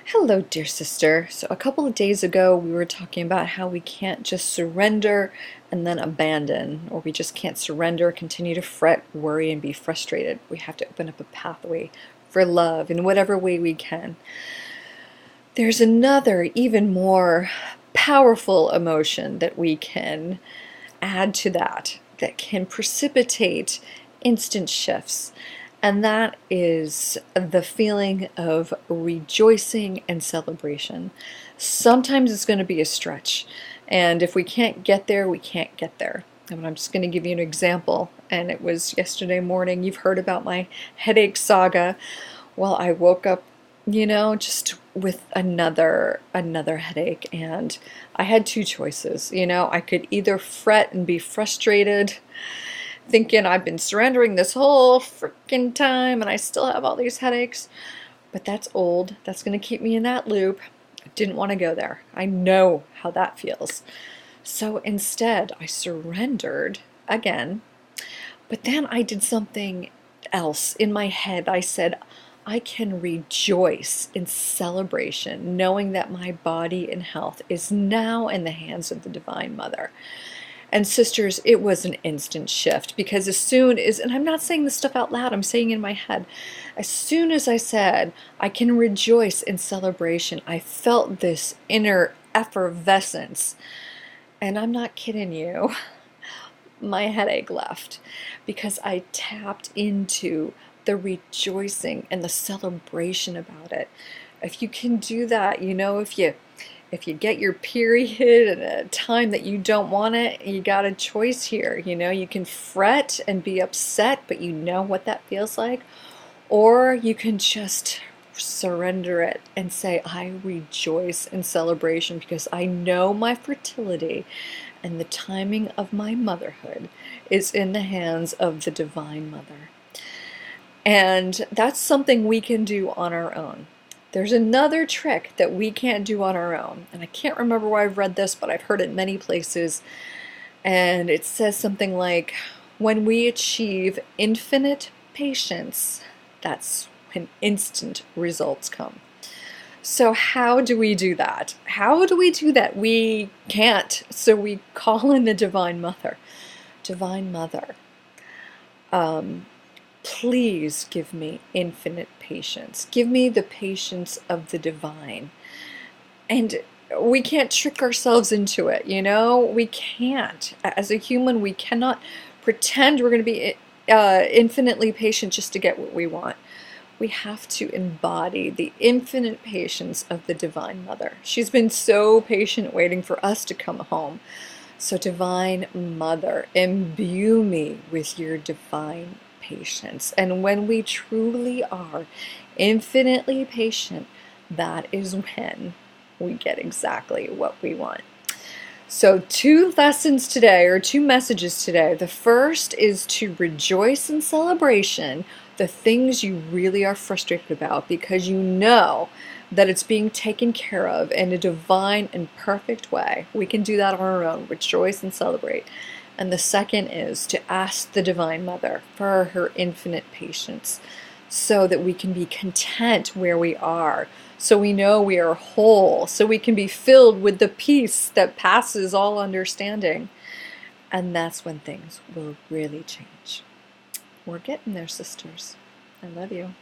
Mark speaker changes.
Speaker 1: Hello, dear sister. So, a couple of days ago, we were talking about how we can't just surrender and then abandon, or we just can't surrender, continue to fret, worry, and be frustrated. We have to open up a pathway for love in whatever way we can. There's another, even more powerful emotion that we can add to that can precipitate instant shifts. And that is the feeling of rejoicing and celebration. Sometimes it's going to be a stretch. And if we can't get there, we can't get there. And I'm just going to give you an example. And it was yesterday morning. You've heard about my headache saga. Well, I woke up, just with another headache, and I had two choices. I could either fret and be frustrated, thinking I've been surrendering this whole freaking time and I still have all these headaches, but that's old. That's going to keep me in that loop. I didn't want to go there. I know how that feels. So instead, I surrendered again, but then I did something else in my head. I said, I can rejoice in celebration, knowing that my body and health is now in the hands of the Divine Mother. And sisters, it was an instant shift, because as soon as, and I'm not saying this stuff out loud, I'm saying in my head, as soon as I said, I can rejoice in celebration, I felt this inner effervescence. And I'm not kidding you. My headache left, because I tapped into the rejoicing and the celebration about it. If you can do that, if you get your period at a time that you don't want it, you got a choice here. You can fret and be upset, but you know what that feels like. Or you can just surrender it and say, I rejoice in celebration because I know my fertility and the timing of my motherhood is in the hands of the Divine Mother. And that's something we can do on our own. There's another trick that we can't do on our own. And I can't remember where I've read this, but I've heard it many places. And it says something like, when we achieve infinite patience, that's when instant results come. So how do we do that? How do we do that? We can't. So we call in the Divine Mother. Divine Mother, please give me infinite patience. Give me the patience of the divine. And we can't trick ourselves into it, We can't. As a human, we cannot pretend we're going to be infinitely patient just to get what we want. We have to embody the infinite patience of the Divine Mother. She's been so patient waiting for us to come home. So Divine Mother, imbue me with your divine patience. And when we truly are infinitely patient, that is when we get exactly what we want. So two lessons today, or two messages today. The first is to rejoice in celebration, the things you really are frustrated about, because you know that it's being taken care of in a divine and perfect way. We can do that on our own, rejoice and celebrate. And the second is to ask the Divine Mother for her infinite patience so that we can be content where we are, so we know we are whole, so we can be filled with the peace that passes all understanding. And that's when things will really change. We're getting there, sisters. I love you.